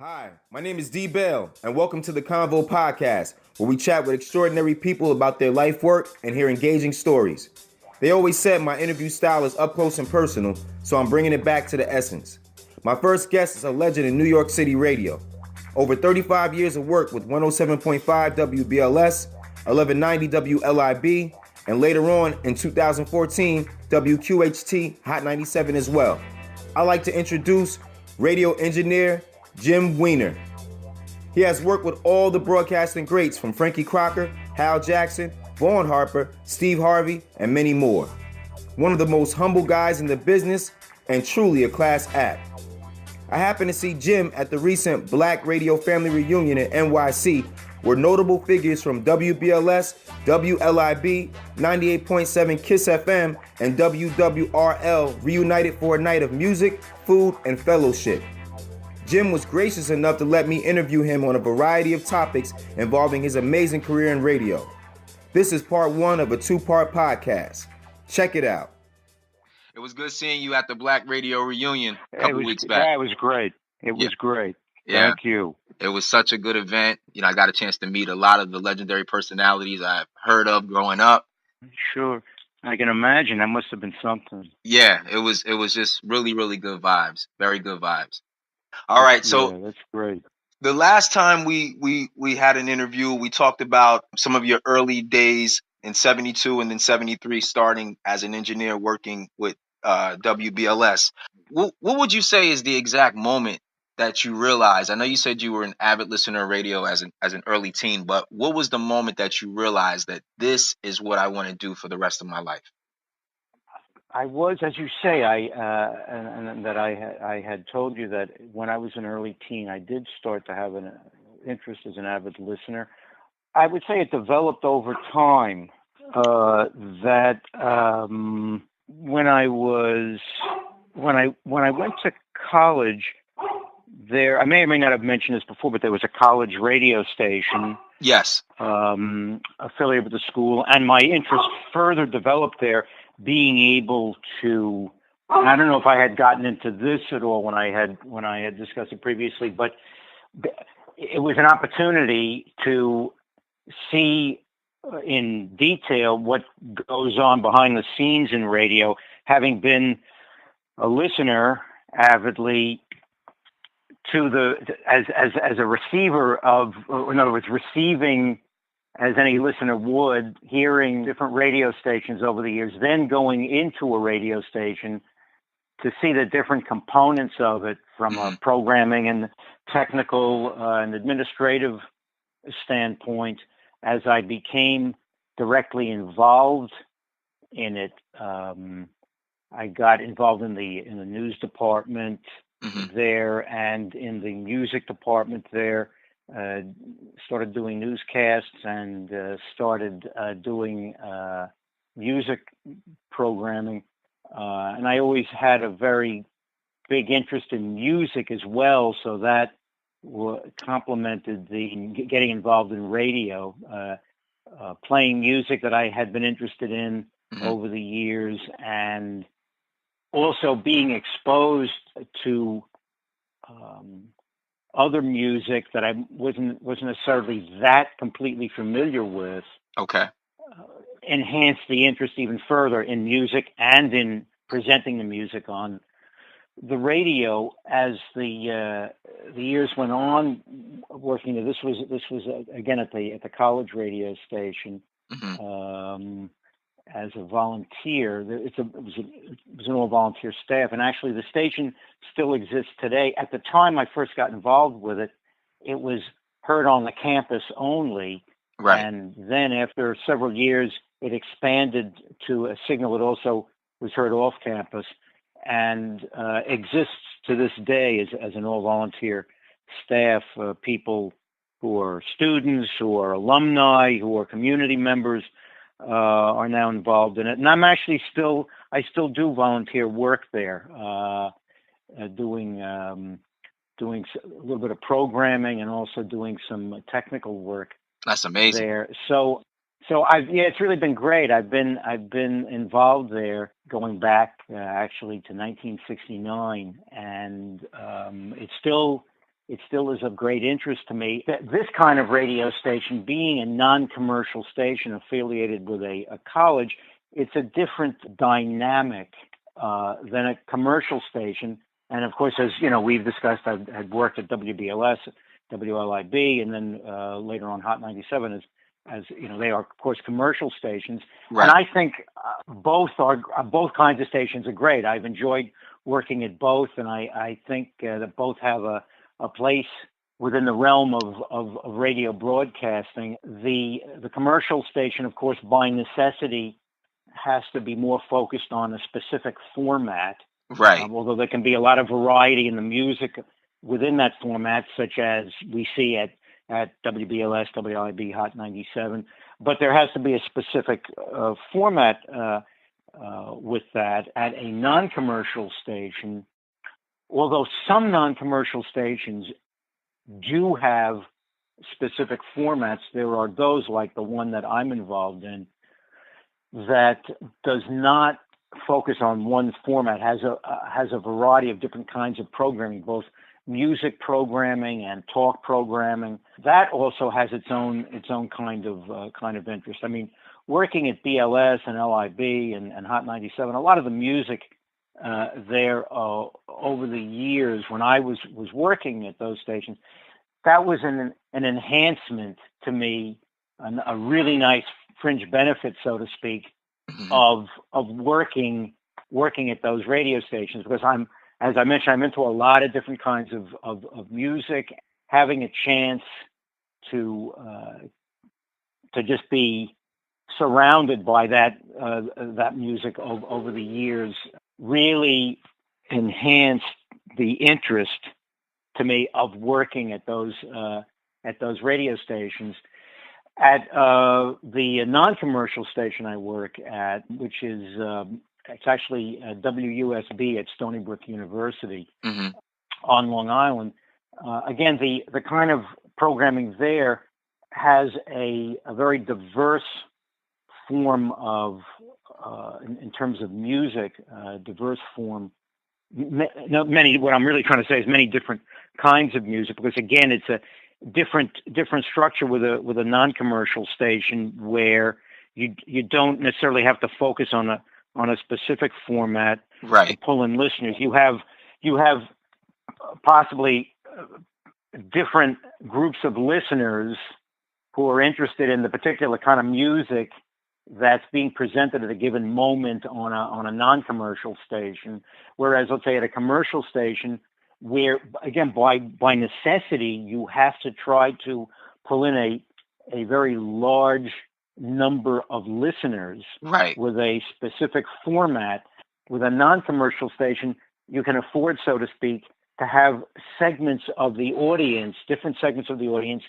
Hi, my name is D.Bail, and welcome to the Convo podcast, where we chat with extraordinary people about their life work and hear engaging stories. They always said my interview style is up close and personal, so I'm bringing it back to the essence. My first guest is a legend in New York City radio. Over 35 years of work with 107.5 WBLS, 1190 WLIB, and later on in 2014, WQHT Hot 97 as well. I'd like to introduce radio engineer Jim Wiener. He has worked with all the broadcasting greats from Frankie Crocker, Hal Jackson, Vaughn Harper, Steve Harvey, and many more. One of the most humble guys in the business and truly a class act. I happened to see Jim at the recent Black Radio Family Reunion in NYC, where notable figures from WBLS, WLIB, 98.7 KISS FM, and WWRL reunited for a night of music, food, and fellowship. Jim was gracious enough to let me interview him on a variety of topics involving his amazing career in radio. This is part one of a two-part podcast. Check it out. It was good seeing you at the Black Radio Reunion a couple weeks back. Yeah, it was great. It was great. Yeah. Thank you. It was such a good event. You know, I got a chance to meet a lot of the legendary personalities I've heard of growing up. Sure. I can imagine. That must have been something. Yeah, it was just really, really good vibes. Very good vibes. All right, so that's great. The last time we had an interview, we talked about some of your early days in 72 and then 73, starting as an engineer working with WBLS. What would you say is the exact moment that you realized? I know you said you were an avid listener of radio as an early teen, but what was the moment that you realized that this is what I want to do for the rest of my life? I was, as you say, I had told you that when I was an early teen, I did start to have an interest as an avid listener. I would say it developed over time. That when I went to college, I may or may not have mentioned this before, but there was a college radio station. Yes. Affiliated with the school, and my interest further developed there. Being able to, I don't know if I had gotten into this at all when I had discussed it previously, but it was an opportunity to see in detail what goes on behind the scenes in radio, having been a listener avidly as a receiver of, in other words, receiving as any listener would, hearing different radio stations over the years, then going into a radio station to see the different components of it from a programming and technical and administrative standpoint. As I became directly involved in it, I got involved in the news department there and in the music department there. Started doing newscasts and started doing music programming. And I always had a very big interest in music as well, so that complemented the getting involved in radio, playing music that I had been interested in over the years, and also being exposed to other music that I wasn't necessarily that completely familiar with. Okay. Enhanced the interest even further in music and in presenting the music on the radio as the years went on. Working there, this was again at the college radio station. As a volunteer. It was an all-volunteer staff, and actually the station still exists today. At the time I first got involved with it, it was heard on the campus only, right. And then after several years, it expanded to a signal that also was heard off campus, and exists to this day as an all-volunteer staff. People who are students, who are alumni, who are community members, are now involved in it. And I'm actually I still do volunteer work there, doing a little bit of programming and also doing some technical work. That's amazing. There. So it's really been great. I've been involved there going back actually to 1969, and it's still it still is of great interest to me. That this kind of radio station, being a non-commercial station affiliated with a college, it's a different dynamic than a commercial station. And of course, as you know, we've discussed, I had worked at WBLS, WLIB, and then later on Hot 97 as you know, they are of course commercial stations. Right. And I think both kinds of stations are great. I've enjoyed working at both, and I think that both have a place within the realm of radio broadcasting. The commercial station, of course, by necessity, has to be more focused on a specific format. Right. Although there can be a lot of variety in the music within that format, such as we see at WBLS, WLIB, Hot 97. But there has to be a specific format with that. At a non-commercial station, although some non-commercial stations do have specific formats, there are those like the one that I'm involved in that does not focus on one format, has a variety of different kinds of programming, both music programming and talk programming. That also has its own kind of interest. I mean, working at BLS and LIB and Hot 97, a lot of the music there over the years when I was working at those stations, that was an enhancement to me, a really nice fringe benefit, so to speak, of working at those radio stations, because as I mentioned, I'm into a lot of different kinds of music. Having a chance to just be surrounded by that music over the years really enhanced the interest to me of working at those radio stations. At the non-commercial station I work at, which is it's actually WUSB at Stony Brook University on Long Island. Again, the kind of programming there has a very diverse form of, in terms of music, diverse form. Many. What I'm really trying to say is many different kinds of music, because again, it's a different structure with a non-commercial station where you don't necessarily have to focus on a specific format to pull in listeners. You have possibly different groups of listeners who are interested in the particular kind of music that's being presented at a given moment on a non-commercial station, whereas let's say at a commercial station, where again by necessity you have to try to pull in a very large number of listeners with a specific format. With a non-commercial station, you can afford, so to speak, to have segments of the audience, different segments of the audience,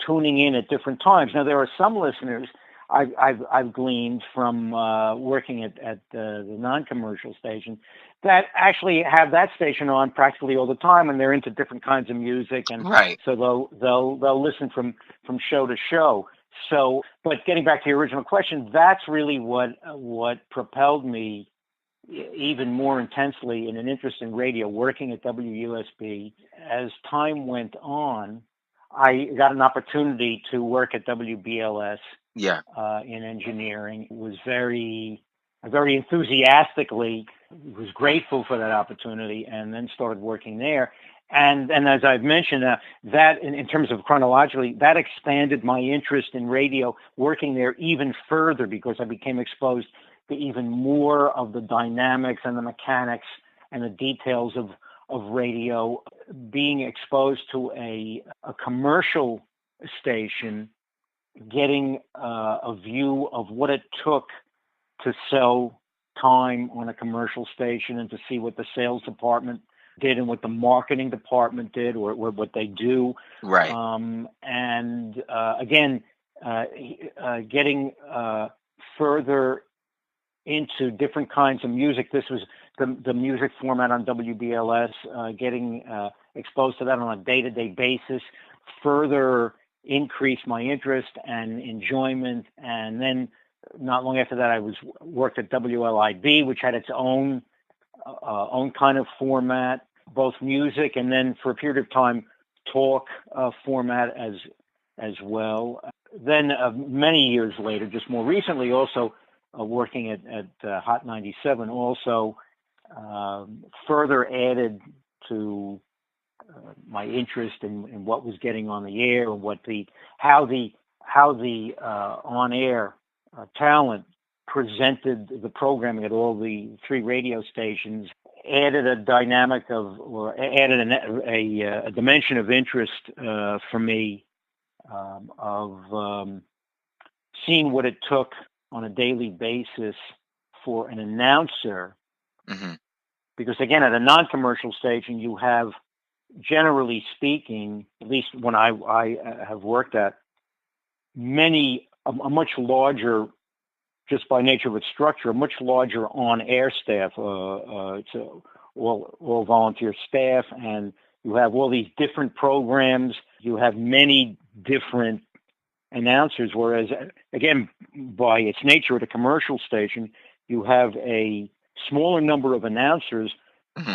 tuning in at different times. Now, there are some listeners I've gleaned from working at the non-commercial station that actually have that station on practically all the time, and they're into different kinds of music, and so they'll listen from show to show. So, but getting back to your original question, that's really what propelled me even more intensely in an interest in radio, working at WUSB. As time went on, I got an opportunity to work at WBLS in engineering. It was very enthusiastically, was grateful for that opportunity, and then started working there. And as I've mentioned, that in terms of chronologically, that expanded my interest in radio, working there even further, because I became exposed to even more of the dynamics and the mechanics and the details of radio. Being exposed to a commercial station, getting a view of what it took to sell time on a commercial station, and to see what the sales department did and what the marketing department did, or what they do. And again, getting further into different kinds of music. This was the music format on WBLS, getting exposed to that on a day-to-day basis, further increased my interest and enjoyment. And then not long after that, I worked at WLIB, which had its own kind of format, both music, and then for a period of time, talk format as well. Then many years later, just more recently, also working at Hot 97, also further added to my interest in what was getting on the air and how the on-air talent presented the programming at all the three radio stations, added a dynamic added a dimension of interest for me of seeing what it took on a daily basis for an announcer. Mm-hmm. Because again, at a non-commercial station, you have, generally speaking, at least when I have worked at, a much larger, just by nature of its structure, a much larger on-air staff, it's all volunteer staff, and you have all these different programs. You have many different announcers, whereas, again, by its nature at a commercial station, you have a smaller number of announcers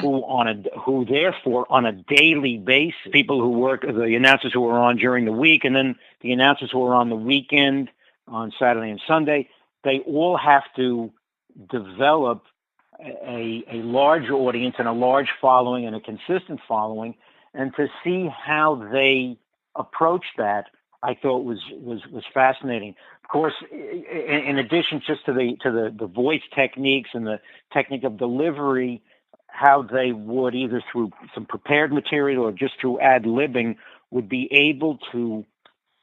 who therefore on a daily basis, people who work, the announcers who are on during the week, and then the announcers who are on the weekend, on Saturday and Sunday, they all have to develop a large audience and a large following and a consistent following, and to see how they approach that, I thought was fascinating. Of course, in addition just to the voice techniques and the technique of delivery, how they would, either through some prepared material or just through ad-libbing, would be able to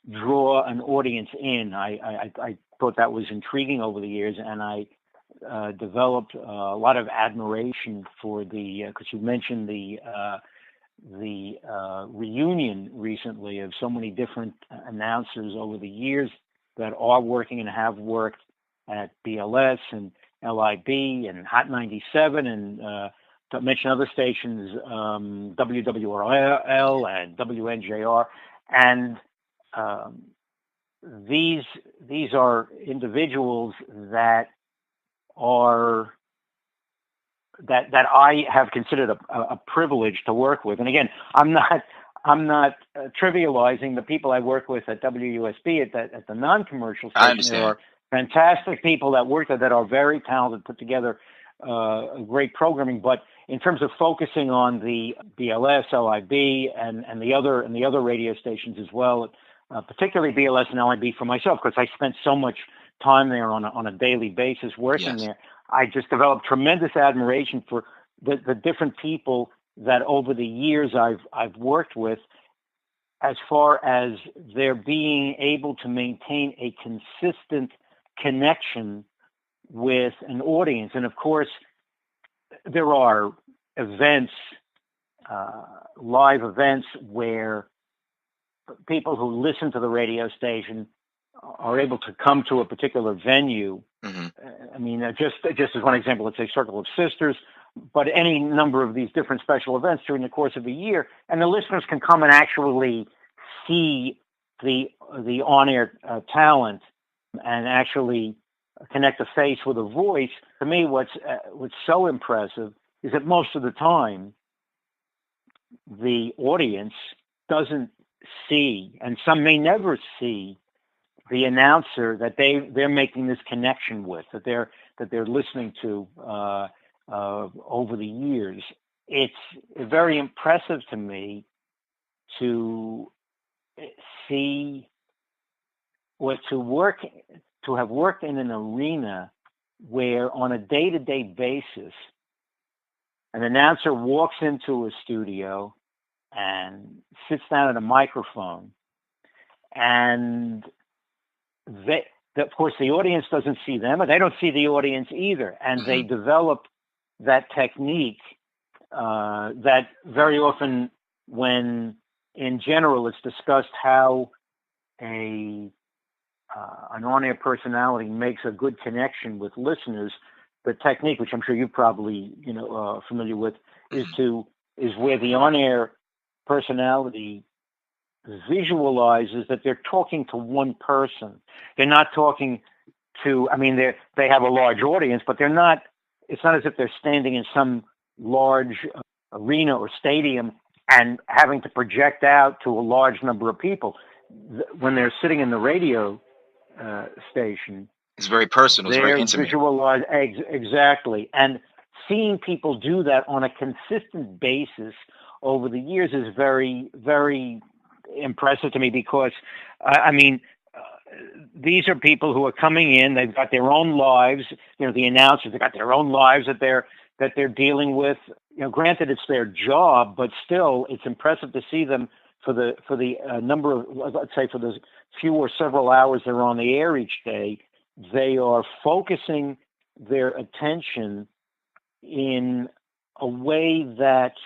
draw an audience in. I thought that was intriguing over the years, and I developed a lot of admiration for because you mentioned the reunion recently of so many different announcers over the years that are working and have worked at BLS and LIB and Hot 97 and to mention other stations, WWRL and WNJR, and these are individuals that I have considered a privilege to work with. And again, I'm not trivializing the people I work with at WUSB at the non-commercial station. I understand. There are fantastic people that work there that are very talented, put together great programming. But in terms of focusing on the BLS, LIB, and the other radio stations as well, particularly BLS and LIB for myself, because I spent so much time there on a daily basis working there. I just developed tremendous admiration for the different people that over the years I've worked with, as far as their being able to maintain a consistent connection with an audience. And of course, there are events, live events, where people who listen to the radio station are able to come to a particular venue. Mm-hmm. I mean, just as one example, let's say Circle of Sisters, but any number of these different special events during the course of a year, and the listeners can come and actually see the on-air talent and actually connect a face with a voice. To me, what's so impressive is that most of the time the audience doesn't see, and some may never see, the announcer that they're making this connection with, that they're listening to over the years. It's very impressive to me to see or to have worked in an arena where on a day-to-day basis an announcer walks into a studio and sits down at a microphone, and of course the audience doesn't see them, and they don't see the audience either, and they develop that technique that very often, when in general it's discussed how an on-air personality makes a good connection with listeners, the technique, which I'm sure you're probably familiar with, is where the on-air personality visualizes that they're talking to one person. They're not talking to, they have a large audience, but it's not as if they're standing in some large arena or stadium and having to project out to a large number of people. When they're sitting in the radio station, it's very personal. It's very intimate. Visualize exactly, and seeing people do that on a consistent basis over the years is very, very impressive to me, because these are people who are coming in. They've got their own lives. The announcers, they've got their own lives that they're dealing with. Granted, it's their job, but still, it's impressive to see them for the number of, let's say, for the few or several hours they're on the air each day. They are focusing their attention in a way that's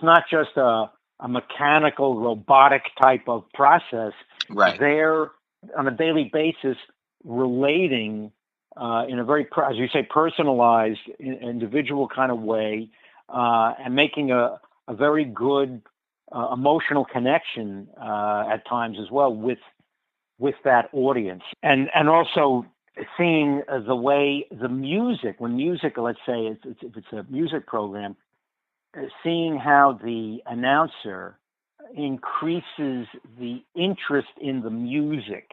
not just a mechanical, robotic type of process. Right. They're on a daily basis relating in a very, as you say, personalized, individual kind of way, and making a very good emotional connection at times as well with that audience, and also seeing the way the music, let's say if it's a music program, seeing how the announcer increases the interest in the music.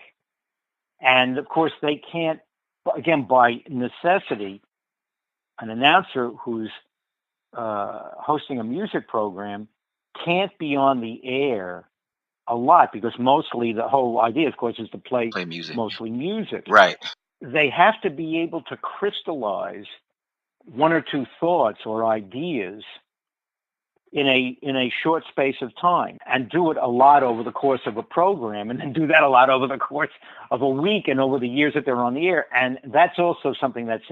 And of course, they can't, again, by necessity, an announcer who's hosting a music program can't be on the air a lot, because mostly the whole idea, of course, is to play music. Mostly music. Right. They have to be able to crystallize one or two thoughts or ideas in a short space of time, and do it a lot over the course of a program, and then do that a lot over the course of a week and over the years that they're on the air. And that's also something that's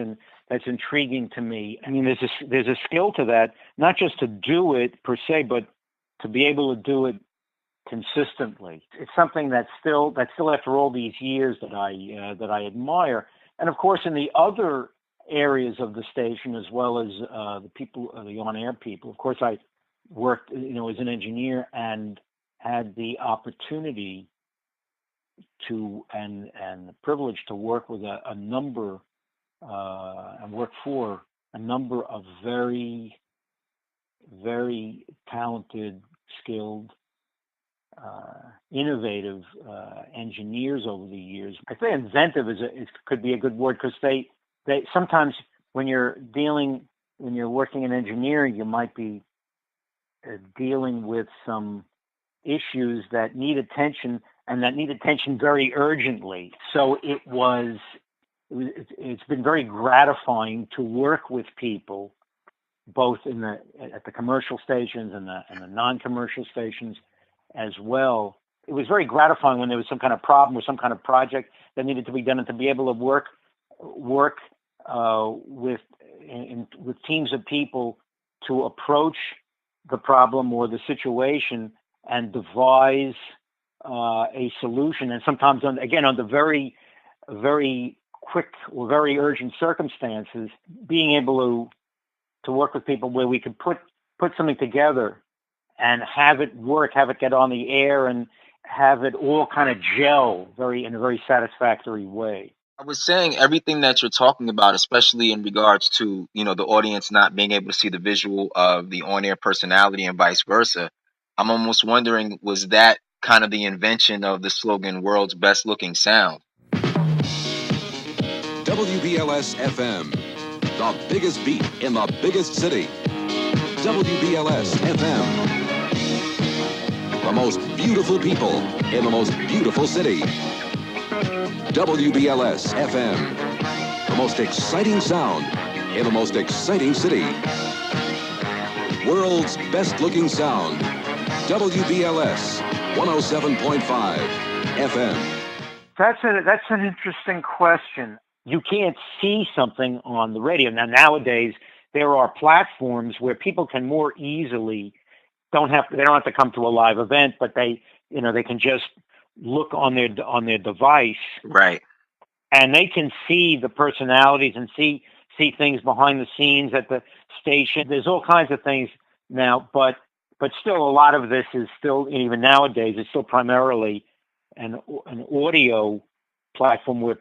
intriguing to me. I mean, there's a skill to that, not just to do it per se, but to be able to do it consistently. It's something that's still after all these years that I admire. And of course, in the other areas of the station, as well as the people, the on-air people, of course, I worked, as an engineer, and had the opportunity to and the privilege to work with a number and work for a number of very, very talented, skilled, innovative engineers over the years. I say inventive could be a good word, because they sometimes when you're working in engineering, you might be dealing with some issues that need attention, and that need attention very urgently. So it's been very gratifying to work with people, both at the commercial stations and the non-commercial stations as well. It was very gratifying when there was some kind of problem or some kind of project that needed to be done, and to be able to work with teams of people to approach the problem or the situation and devise a solution. And sometimes, under very, very quick or very urgent circumstances, being able to work with people where we could put something together and have it work, have it get on the air, and have it all kind of gel in a very satisfactory way. I was saying everything that you're talking about, especially in regards to, the audience not being able to see the visual of the on-air personality and vice versa. I'm almost wondering, was that kind of the invention of the slogan, world's best looking sound? WBLS-FM, the biggest beat in the biggest city. WBLS-FM, the most beautiful people in the most beautiful city. WBLS-FM, the most exciting sound in the most exciting city. World's best looking sound. WBLS 107.5 FM. That's an interesting question. You can't see something on the radio. Nowadays, there are platforms where people can more easily they don't have to come to a live event, but they can just look on their device, right, and they can see the personalities and see things behind the scenes at the station. There's all kinds of things now, but still, a lot of this is still, even nowadays, it's still primarily an audio platform where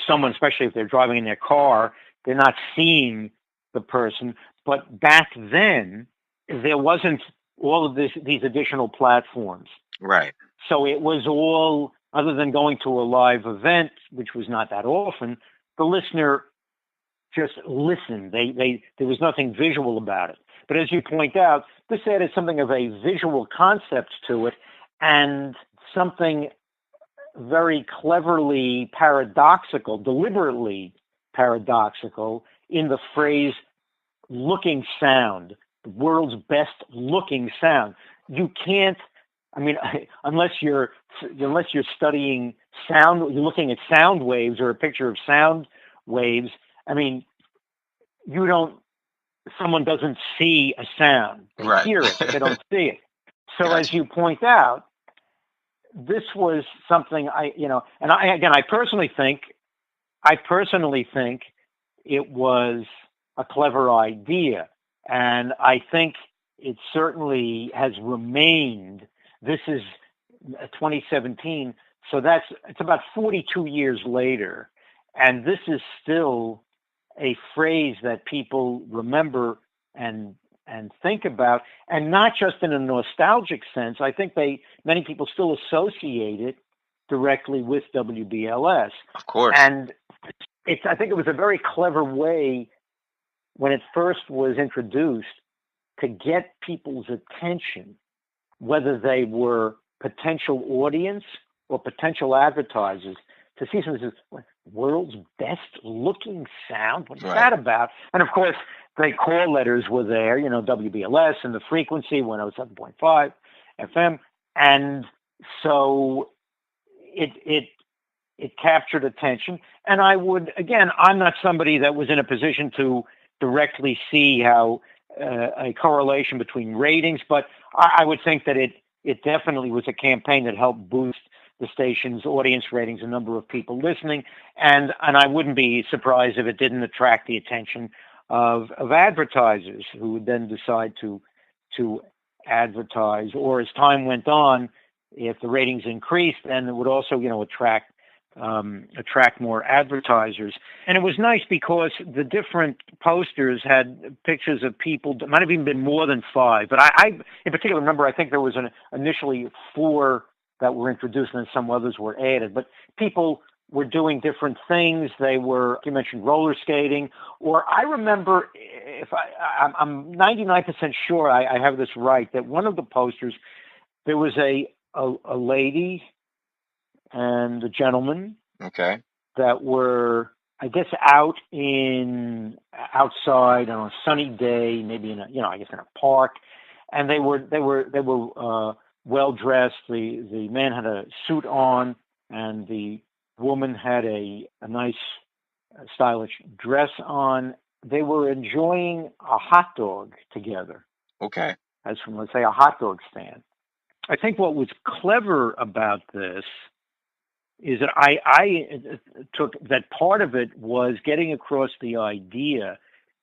someone, especially if they're driving in their car, they're not seeing the person. But back then, there wasn't all of these additional platforms. Right. So it was all, other than going to a live event, which was not that often, the listener just listened. There was nothing visual about it. But as you point out, this added something of a visual concept to it, and something very cleverly paradoxical, deliberately paradoxical, in the phrase looking sound, the world's best looking sound. You can't, I mean, unless you're studying sound, you're looking at sound waves or a picture of sound waves. I mean, someone doesn't see a sound. They Right. hear it, but they don't see it. So Gotcha. as you point out, this was something I personally think it was a clever idea. And I think it certainly has remained. This is 2017, so it's about 42 years later, and this is still a phrase that people remember and think about, and not just in a nostalgic sense. I think many people still associate it directly with WBLS. Of course. And I think it was a very clever way when it first was introduced to get people's attention, whether they were potential audience or potential advertisers, to see something that says, world's best looking sound? What's that about? And of course, the call letters were there, WBLS and the frequency, 107.5 FM. And so it captured attention. And I'm not somebody that was in a position to directly see how a correlation between ratings, but I would think that it definitely was a campaign that helped boost the station's audience ratings, a number of people listening, and I wouldn't be surprised if it didn't attract the attention of advertisers who would then decide to advertise, or as time went on, if the ratings increased, then it would also attract more advertisers. And it was nice because the different posters had pictures of people. It might have even been more than 5, but I in particular remember, I think there was initially 4 that were introduced, and then some others were added. But people were doing different things. You mentioned roller skating, or I remember, I'm 99% sure I have this right, that one of the posters, there was a lady and a gentleman, okay, that were, I guess, outside on a sunny day, maybe in a park, and they were well dressed. The man had a suit on, and the woman had a nice, stylish dress on. They were enjoying a hot dog together. Okay, as from, let's say, a hot dog stand. I think what was clever about this is that I took that part of it was getting across the idea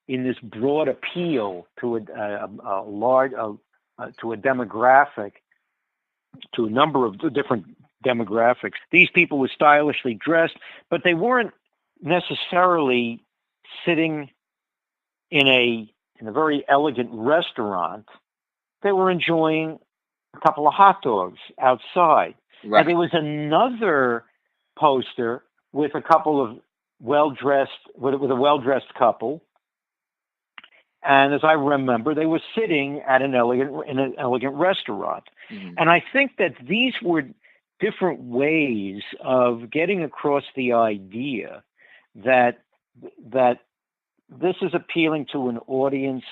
in this broad appeal to a large to a demographic, to a number of different demographics. These people were stylishly dressed, but they weren't necessarily sitting in a very elegant restaurant. They were enjoying a couple of hot dogs outside. right. And there was another poster with a couple of with a well-dressed couple. And as I remember, they were sitting at in an elegant restaurant. Mm-hmm. And I think that these were different ways of getting across the idea that this is appealing to an audience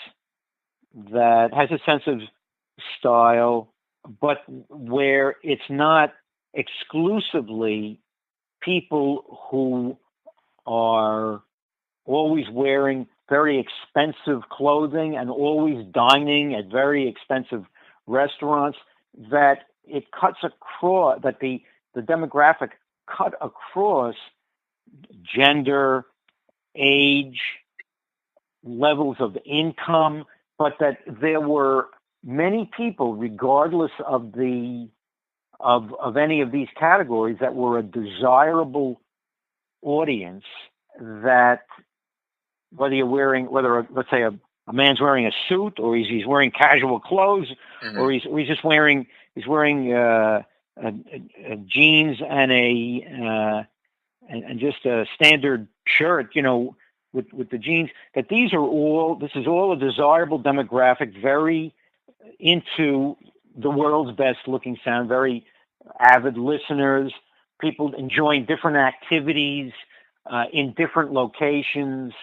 that has a sense of style, but where it's not exclusively people who are always wearing very expensive clothing and always dining at very expensive restaurants, that it cuts across, that the demographic cut across gender, age, levels of income, but that there were many people, regardless of any of these categories, that were a desirable audience, that whether let's say a man's wearing a suit, or he's wearing casual clothes, or he's just wearing jeans and and just a standard shirt, with the jeans. That this is all a desirable demographic, very into the world's best looking sound, very avid listeners, people enjoying different activities in different locations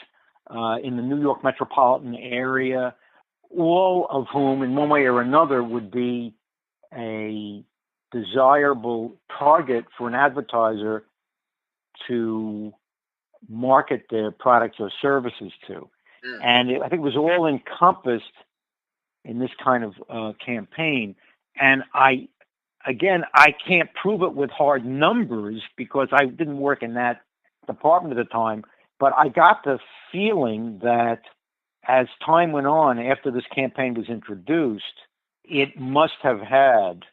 in the New York metropolitan area, all of whom in one way or another would be a desirable target for an advertiser to market their products or services to. And I think it was all encompassed in this kind of campaign. And I can't prove it with hard numbers because I didn't work in that department at the time, but I got the feeling that as time went on, after this campaign was introduced, it must have had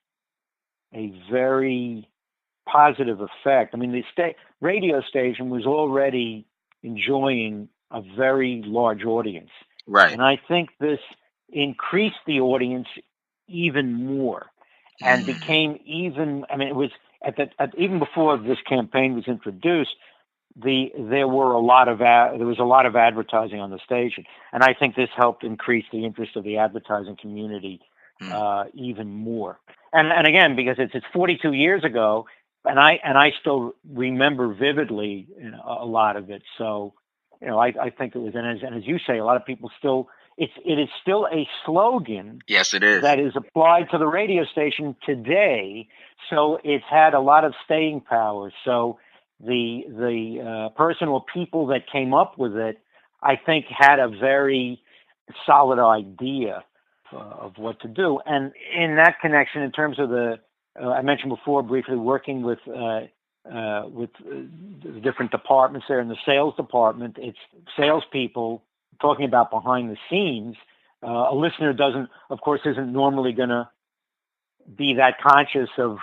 a very positive effect. I mean, the radio station was already enjoying a very large audience. Right. And I think this increased the audience even more and became even, I mean, it was even before this campaign was introduced, there was a lot of advertising on the station. And I think this helped increase the interest of the advertising community even more. And again, because it's 42 years ago, and I still remember vividly a lot of it. So, I think it was, and as you say, a lot of people still, it is still a slogan. Yes, it is. That is applied to the radio station today. So it's had a lot of staying power. So the person or people that came up with it, I think, had a very solid idea of what to do. And in that connection, in terms of I mentioned before briefly working with the different departments there in the sales department. It's salespeople talking about behind the scenes. A listener isn't normally going to be that conscious of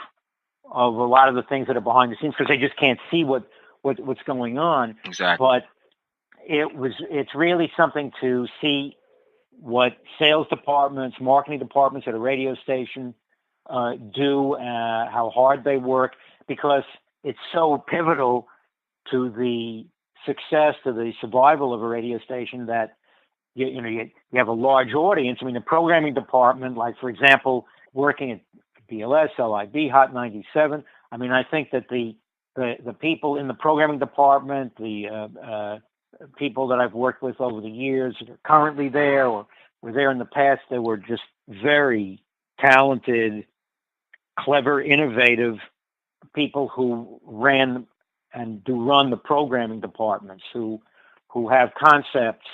a lot of the things that are behind the scenes because they just can't see what's going on. Exactly. But it's really something to see what sales departments, marketing departments at a radio station do, how hard they work, because it's so pivotal to the success, to the survival of a radio station that you have a large audience. I mean, the programming department, like for example, working at BLS, LIB, Hot 97. I mean, I think that the people in the programming department, the people that I've worked with over the years, that are currently there or were there in the past, they were just very talented, clever, innovative people who ran and do run the programming departments, who have concepts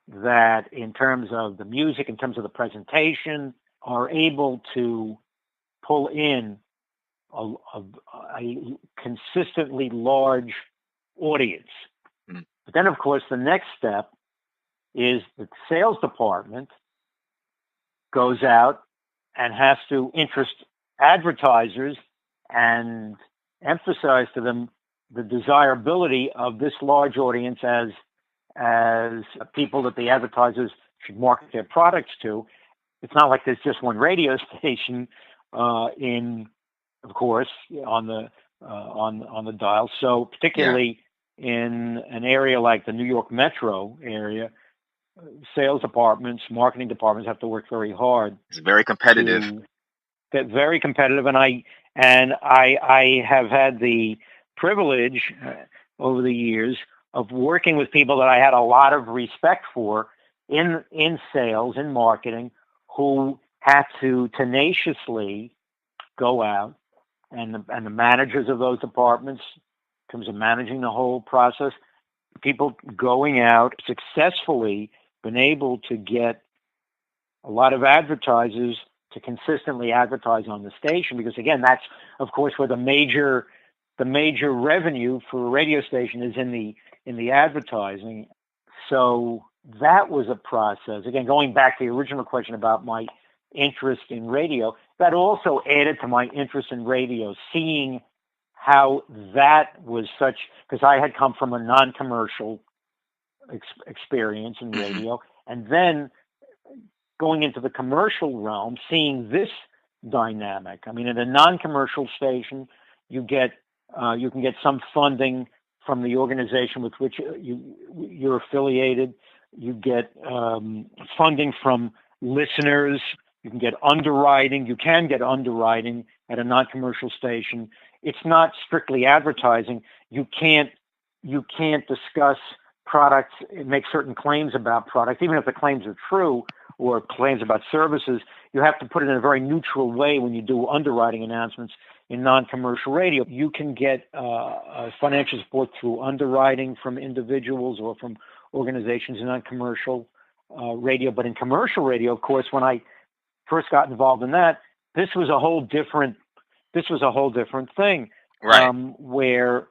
that, in terms of the music, in terms of the presentation, are able to pull in a consistently large audience. But then, of course, the next step is the sales department goes out and has to interest advertisers and emphasize to them the desirability of this large audience as people that the advertisers should market their products to. It's not like there's just one radio station of course, on the dial. So particularly in an area like the New York metro area, sales departments, marketing departments have to work very hard. It's very competitive. Very competitive, and I have had the privilege over the years of working with people that I had a lot of respect for in sales, in marketing, who had to tenaciously go out, and the managers of those departments, in terms of managing the whole process, people going out successfully, been able to get a lot of advertisers to consistently advertise on the station, because again, that's of course where the major revenue for a radio station is in the advertising. So that was a process. Again, going back to the original question about my interest in radio, that also added to my interest in radio, seeing how that was such, because I had come from a non-commercial experience in radio, And then going into the commercial realm, seeing this dynamic. I mean, in a non-commercial station, you can get some funding from the organization with which you're affiliated. You get funding from listeners. You can get underwriting. You can get underwriting at a non-commercial station. It's not strictly advertising. You can't discuss products and make certain claims about products, even if the claims are true, or claims about services. You have to put it in a very neutral way when you do underwriting announcements in non-commercial radio. You can get financial support through underwriting from individuals or from organizations in non-commercial radio. But in commercial radio, of course, when I first got involved in that, this was a whole different thing, Right. Where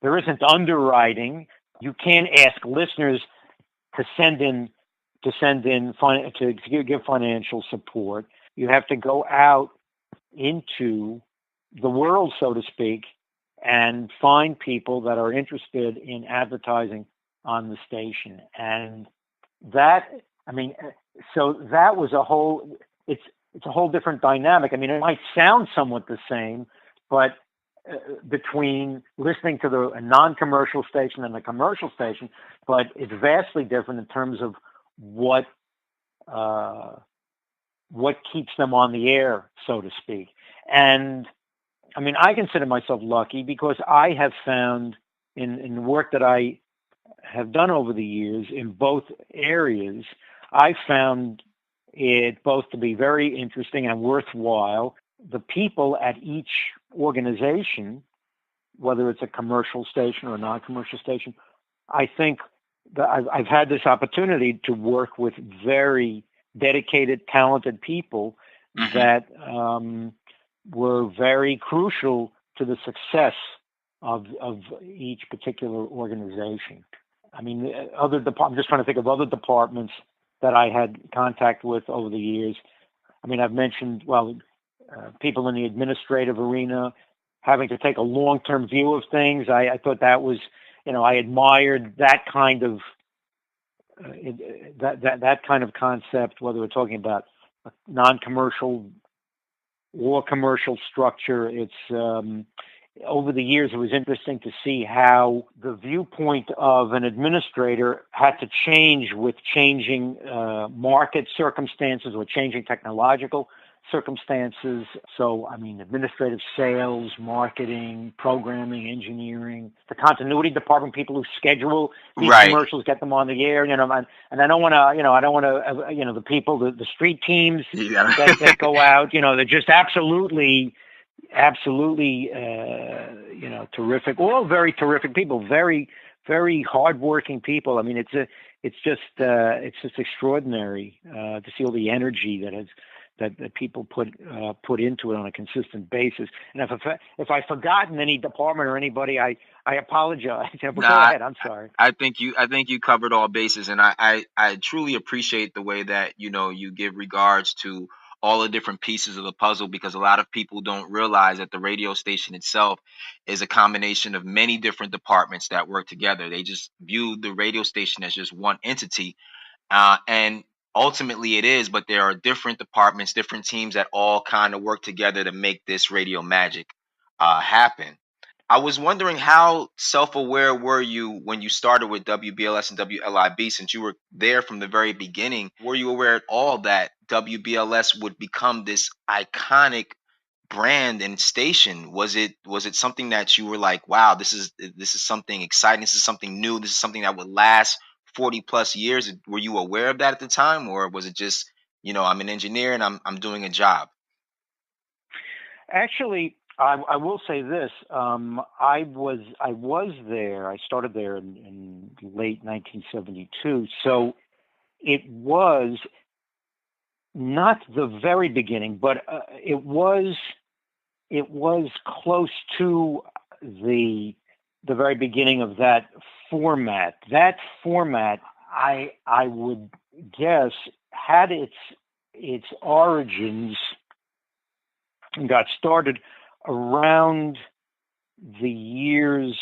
there isn't underwriting. You can't ask listeners to give financial support. You have to go out into the world, so to speak, and find people that are interested in advertising on the station. And that, I mean, so that was it's a whole different dynamic. I mean, it might sound somewhat the same, but between listening to a non-commercial station and the commercial station, but it's vastly different in terms of what keeps them on the air, so to speak. And I mean, I consider myself lucky because I have found in the work that I have done over the years in both areas, I found it both to be very interesting and worthwhile. The people at each organization, whether it's a commercial station or a non-commercial station, I think that I've had this opportunity to work with very dedicated, talented people that were very crucial to the success of each particular organization. I mean, I'm just trying to think of other departments that I had contact with over the years. I mean, I've mentioned, people in the administrative arena having to take a long-term view of things. I thought that was, I admired that kind of that kind of concept, whether we're talking about a non-commercial or commercial structure. It's over the years, it was interesting to see how the viewpoint of an administrator had to change with changing market circumstances or changing technological circumstances. So, I mean, administrative, sales, marketing, programming, engineering, the continuity department, people who schedule these commercials, get them on the air, and I don't want to, the people, the street teams that go out, they're just absolutely, terrific, all very terrific people, very, very hardworking people. I mean, it's just extraordinary to see all the energy that people put into it on a consistent basis. And if I've forgotten any department or anybody, I apologize. But go ahead. I'm sorry. I think you covered all bases, and I truly appreciate the way that you give regards to all the different pieces of the puzzle, because a lot of people don't realize that the radio station itself is a combination of many different departments that work together. They just view the radio station as just one entity, and ultimately it is, but there are different departments, different teams that all kind of work together to make this radio magic happen. I was wondering, how self-aware were you when you started with WBLS and WLIB, since you were there from the very beginning? Were you aware at all that WBLS would become this iconic brand and station? Was it something that you were like, wow, this is something exciting, this is something new, this is something that would last 40 plus years? Were you aware of that at the time, or was it just, I'm an engineer and I'm doing a job? Actually, I will say this. I was there. I started there in late 1972. So it was not the very beginning, but it was close to the very beginning of that format. That format, I would guess, had its origins and got started around the years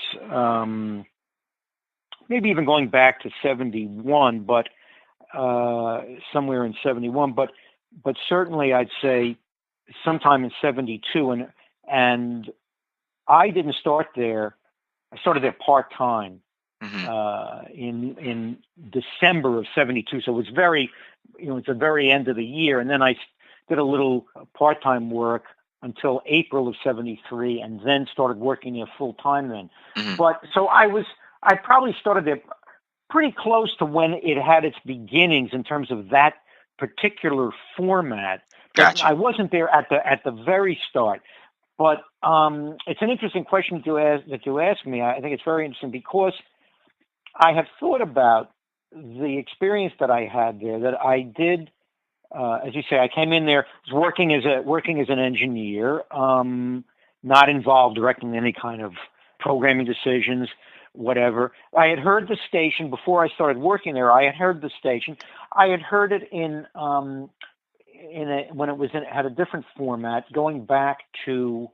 maybe even going back to 71, but somewhere in 71, but certainly I'd say sometime in 72, and I didn't start there. I started there part-time in December of 72, so it was very, it's the very end of the year, and then I did a little part-time work until April of 73, and then started working there full-time then. But so I probably started there pretty close to when it had its beginnings in terms of that particular format. Gotcha. I wasn't there at the very start. But it's an interesting question that you asked me. I think it's very interesting because I have thought about the experience that I had there. That I did, as you say, I came in there, was working as an engineer, not involved directly in any kind of programming decisions, whatever. I had heard the station before I started working there. I had heard the station. I had heard it when it had a different format, going back to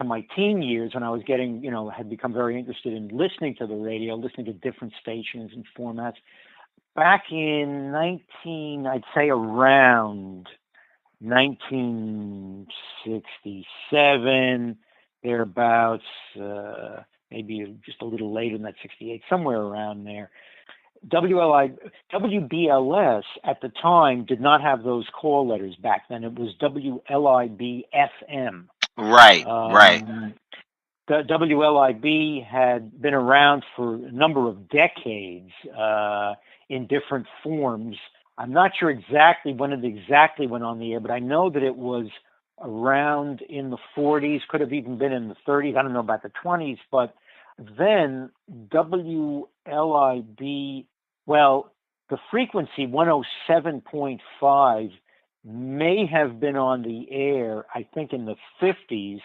my teen years when I was had become very interested in listening to the radio, listening to different stations and formats. Back in I'd say around 1967, thereabouts, maybe just a little later than that, 68, somewhere around there. WBLS at the time did not have those call letters back then. It was WLIB-FM. Right. The WLIB had been around for a number of decades in different forms. I'm not sure exactly when it went on the air, but I know that it was around in the 40s, could have even been in the 30s. I don't know about the 20s, but then WLIB, well, the frequency 107.5 may have been on the air, I think, in the 50s,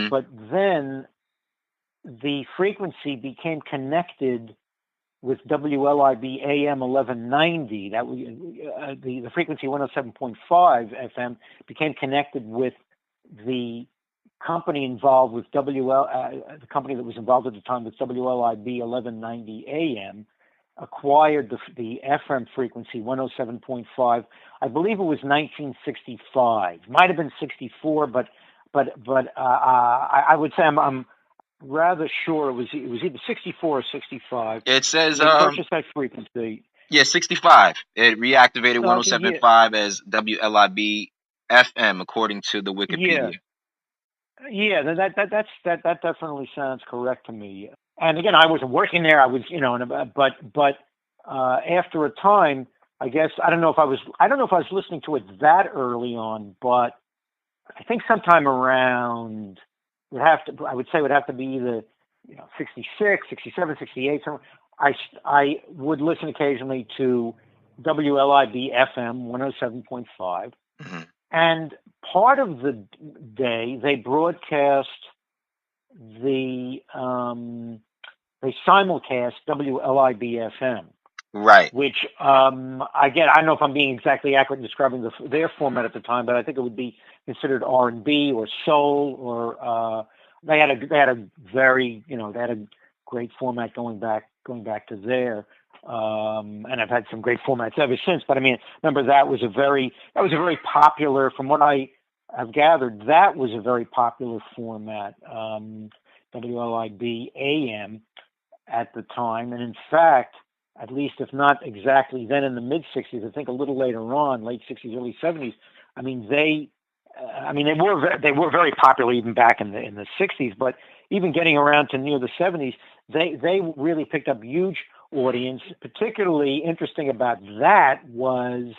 but then the frequency became connected with WLIB-AM 1190. That was the frequency 107.5 FM became connected with the company involved with the company that was involved at the time with WLIB 1190 AM acquired the FM frequency 107.5. I believe it was 1965. Might have been 64, but I would say I'm rather sure it was either 64 or 65. It says they purchased that frequency. Yeah, 65. It reactivated 107.5 as WLIB-FM according to the Wikipedia. Yeah, that definitely sounds correct to me. And again, I wasn't working there. I was, but after a time, I guess I don't know if I was listening to it that early on, but I think sometime around would have to be either 66, 67, 68. I would listen occasionally to WLIB-FM 107.5. And part of the day they broadcast they simulcast WLIB-FM. Right. Which I don't know if I'm being exactly accurate in describing their format at the time, but I think it would be considered R&B or soul, or they had a very they had a great format going back to there. And I've had some great formats ever since. But I mean, remember that was a very popular, from what I have gathered, that was a very popular format, WLIB-AM at the time. And in fact, at least if not exactly then in the mid 60s, I think a little later on, late 60s, early 70s. I mean, they were very popular even back in the 60s. But even getting around to near the 70s, they really picked up huge audience. Particularly interesting about that was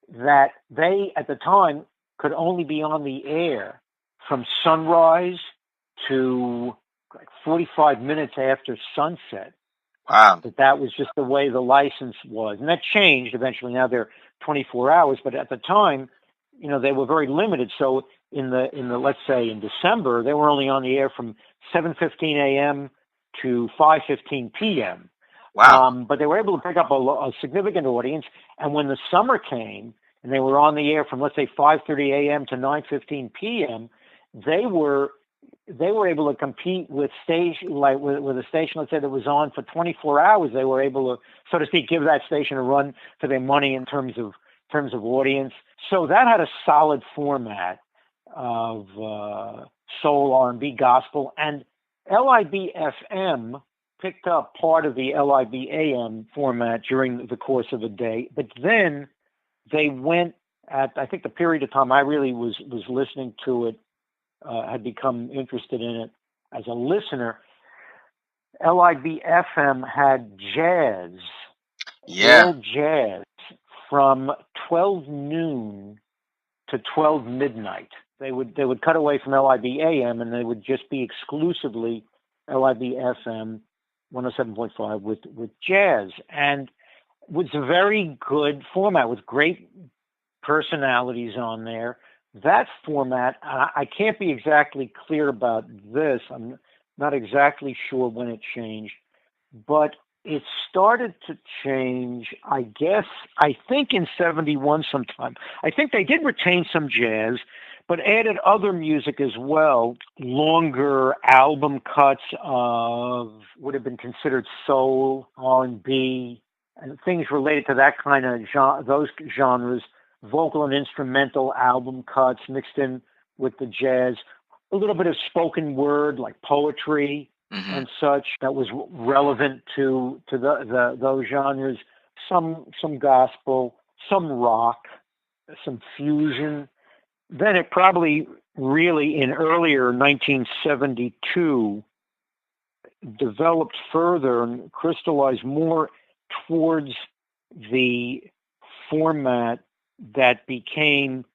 that they at the time could only be on the air from sunrise to like 45 minutes after sunset. Wow. That was just the way the license was. And that changed eventually. Now they're 24 hours, but at the time, they were very limited. So in the let's say in December, they were only on the air from 7:15 a.m. to 5:15 p.m. Wow. But they were able to pick up a significant audience. And when the summer came and they were on the air from, let's say, 5:30 a.m. to 9:15 p.m., they were they were able to compete with with a station, let's say, that was on for 24 hours. They were able to, so to speak, give that station a run for their money in terms of audience. So that had a solid format of soul, R&B, gospel, and WLIB-FM picked up part of the WLIB-AM format during the course of a day. But then they went at, I think, the period of time I really was listening to it, had become interested in it as a listener. WLIB-FM had jazz, all jazz, from 12 noon to 12 midnight. They would cut away from WLIB-AM, and they would just be exclusively WLIB-FM 107.5 with jazz, and was a very good format with great personalities on there. That format, I can't be exactly clear about this. I'm not exactly sure when it changed, but it started to change, I think in 71 sometime. I think they did retain some jazz, but added other music as well, longer album cuts of would have been considered soul, R&B, and things related to that kind of those genres, vocal and instrumental album cuts mixed in with the jazz, a little bit of spoken word like poetry and such that was relevant to those genres, some gospel, some rock, some fusion. Then it probably really in earlier 1972 developed further and crystallized more towards the format that became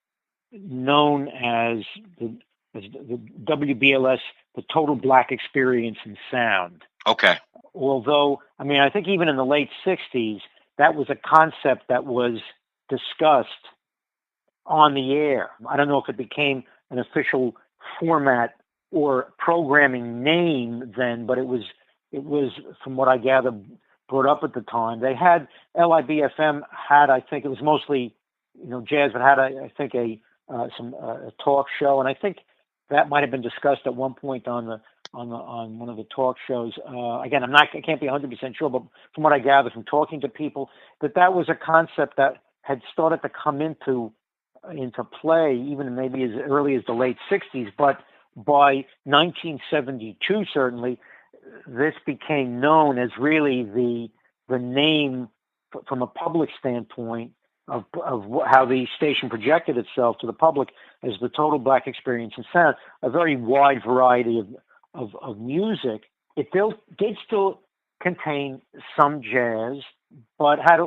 known as the WBLS, the Total Black Experience in Sound. Okay. Although, I mean, I think even in the late 60s, that was a concept that was discussed on the air. I don't know if it became an official format or programming name then, but it was, from what I gather, brought up at the time. They had, WLIB-FM had, I think it was mostly, jazz, but had, I think, a talk show, and I think that might have been discussed at one point on one of the talk shows. Again, I can't be 100% sure, but from what I gather from talking to people, that was a concept that had started to come into play, even maybe as early as the late 60s. But by 1972, certainly, this became known as really the name from a public standpoint of how the station projected itself to the public as the Total Black Experience in Sound, a very wide variety of music. It did still contain some jazz, but had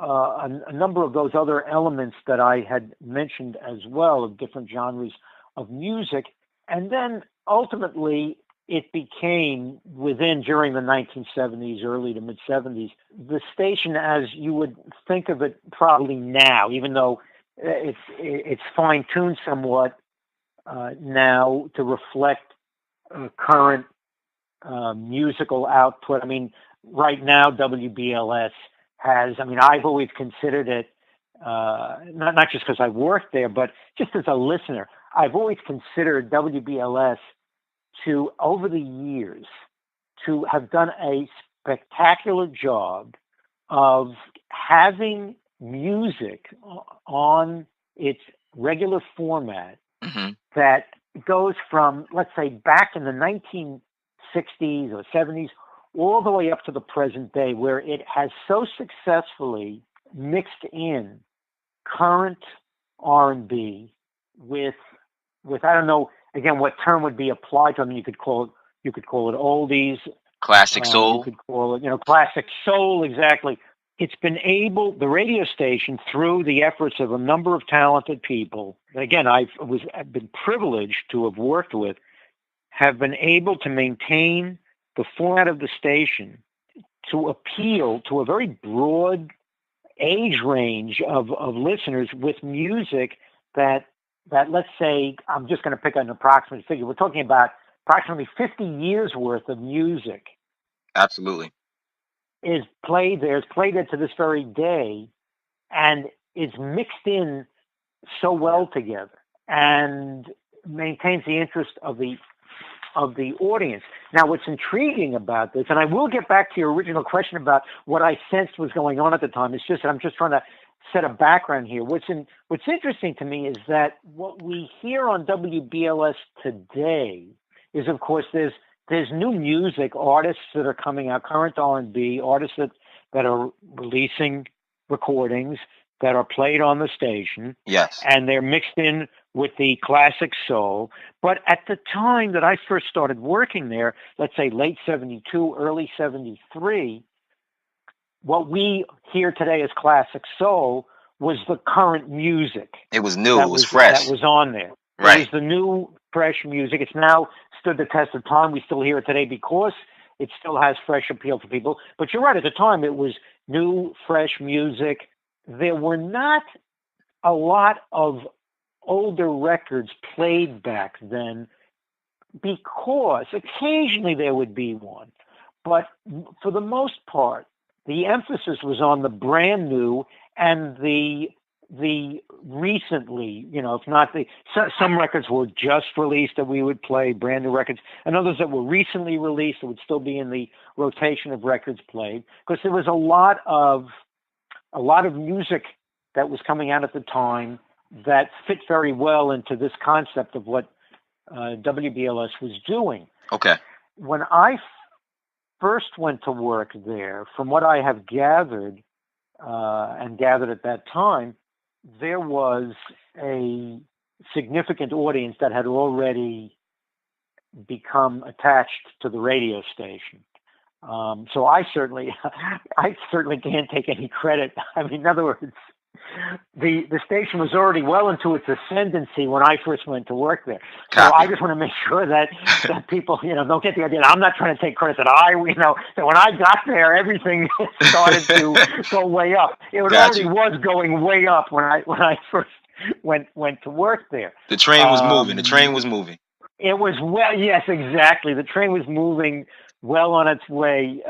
a number of those other elements that I had mentioned as well, of different genres of music. And then ultimately it became, during the 1970s, early to mid-70s, the station as you would think of it probably now, even though it's fine-tuned somewhat now to reflect current musical output. I mean, right now WBLS has, I've always considered it, not just because I worked there, but just as a listener, I've always considered WBLS to, over the years, to have done a spectacular job of having music on its regular format that goes from, let's say, back in the 1960s or 70s, all the way up to the present day, where it has so successfully mixed in current R&B with I don't know, again, what term would be applied to them. You could call it oldies, classic soul. You could call it, classic soul. Exactly. It's been able, the radio station, through the efforts of a number of talented people, that again, I've been privileged to have worked with, have been able to maintain the format of the station to appeal to a very broad age range of listeners with music that let's say, I'm just going to pick an approximate figure. We're talking about approximately 50 years worth of music. Absolutely. Is played there, is played there to this very day, and is mixed in so well together and maintains the interest of the of the audience. Now, what's intriguing about this, and I will get back to your original question about what I sensed was going on at the time. It's just that I'm just trying to set a background here. What's interesting to me is that what we hear on WBLS today is, of course, there's new music, artists that are coming out, current R&B, artists that are releasing recordings that are played on the station. Yes. And they're mixed in with the classic soul. But at the time that I first started working there, let's say late 72, early 73, what we hear today as classic soul was the current music. It was new. It was fresh. That was on there. Right. It was the new, fresh music. It's now stood the test of time. We still hear it today because it still has fresh appeal to people. But you're right. At the time, it was new, fresh music. There were not a lot of older records played back then because occasionally there would be one. But for the most part, the emphasis was on the brand new and the recently, if not some records were just released that we would play, brand new records, and others that were recently released that would still be in the rotation of records played, because there was a lot of music that was coming out at the time that fit very well into this concept of what WBLS was doing. Okay. When I first went to work there, from what I have gathered and gathered at that time, there was a significant audience that had already become attached to the radio station. So I certainly can't take any credit. I mean, in other words, the station was already well into its ascendancy when I first went to work there. So I just want to make sure that people, don't get the idea that I'm not trying to take credit that when I got there, everything started to go way up. It already was going way up when I first went to work there. The train was moving. The train was moving. It was yes, exactly. The train was moving well on its way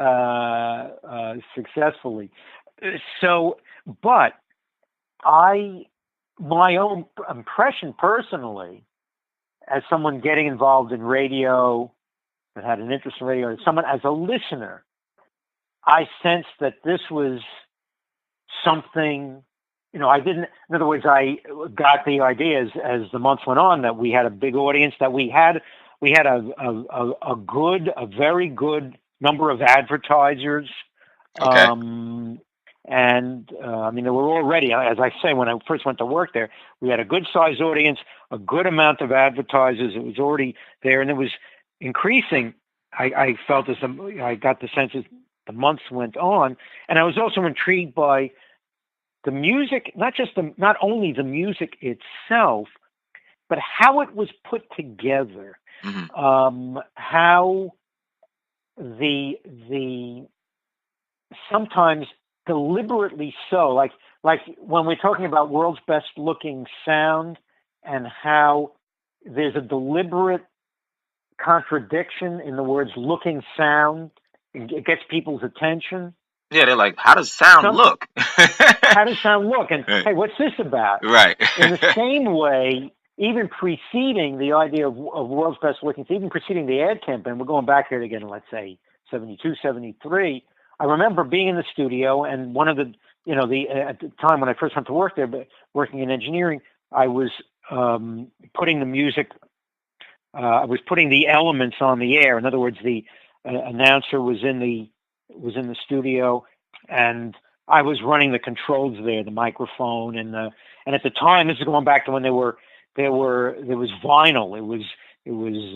successfully. So, but my own impression personally, as someone getting involved in radio, that had an interest in radio, someone as a listener, I sensed that this was something, in other words, I got the idea as the months went on that we had a big audience, that we had a very good number of advertisers. Okay. There were already, as I say, when I first went to work there, we had a good-sized audience, a good amount of advertisers. It was already there, and it was increasing. I felt as I got the sense as the months went on, and I was also intrigued by the music, not only the music itself, but how it was put together. Mm-hmm. How the sometimes deliberately so, like when we're talking about world's best looking sound, and how there's a deliberate contradiction in the words looking sound. It gets people's attention. Yeah, they're like, how does sound look? How does sound look? And hey, what's this about? Right. In the same way, even preceding the idea of world's best looking, even preceding the ad campaign, we're going back here again, let's say 72, 73, I remember being in the studio, and one of the at the time when I first went to work there, but working in engineering, I was putting the music, I was putting the elements on the air. In other words, the announcer was in the studio, and I was running the controls there, the microphone, and at the time, this is going back to when there was vinyl. It was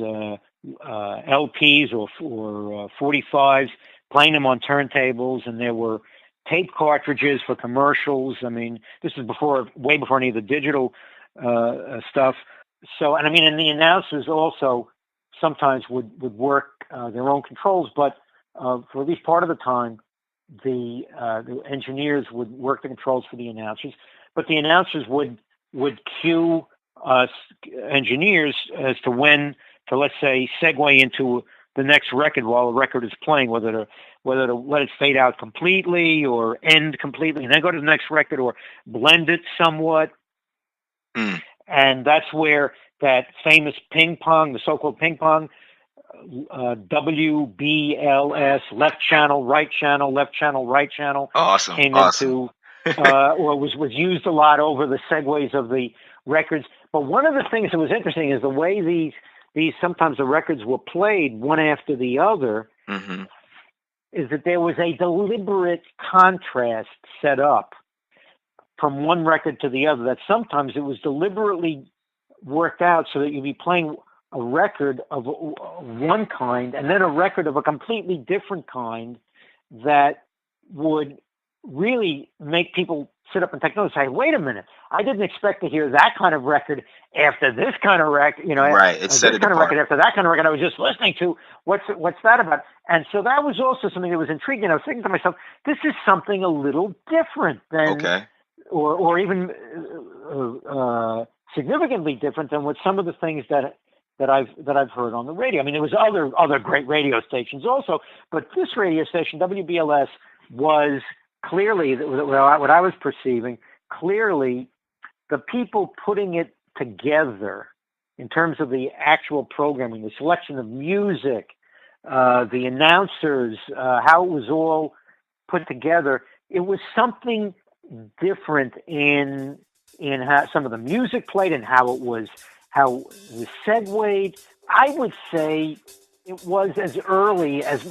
LPs or 45s, playing them on turntables, and there were tape cartridges for commercials. I mean, this is way before any of the digital stuff. So, and the announcers also sometimes would work their own controls, but for at least part of the time, the engineers would work the controls for the announcers. But the announcers would cue engineers as to when to, let's say, segue into the next record while the record is playing, whether to let it fade out completely or end completely, and then go to the next record, or blend it somewhat. And that's where that famous ping pong, the so-called ping pong WBLS, left channel, right channel, left channel, right channel. Awesome. Came Awesome. into, or was used a lot over the segues of the records. But one of the things that was interesting is the way these sometimes the records were played one after the other, Mm-hmm. is that there was a deliberate contrast set up from one record to the other, that sometimes it was deliberately worked out so that you'd be playing a record of one kind and then a record of a completely different kind that would really make people sit up and take notice. Say, wait a minute, I didn't expect to hear that kind of record after this kind of record. Right. It's set this it kind of apart. record after that kind of record I was just listening to. What's that about? And so that was also something that was intriguing. I was thinking to myself, this is something a little different than, Okay. or even significantly different than what some of the things that I've heard on the radio. I mean, there was other great radio stations also, but this radio station, WBLS, was clearly, what I was perceiving, clearly the people putting it together in terms of the actual programming, the selection of music, the announcers, how it was all put together. It was something different in how some of the music played and how it was segued. I would say it was as early as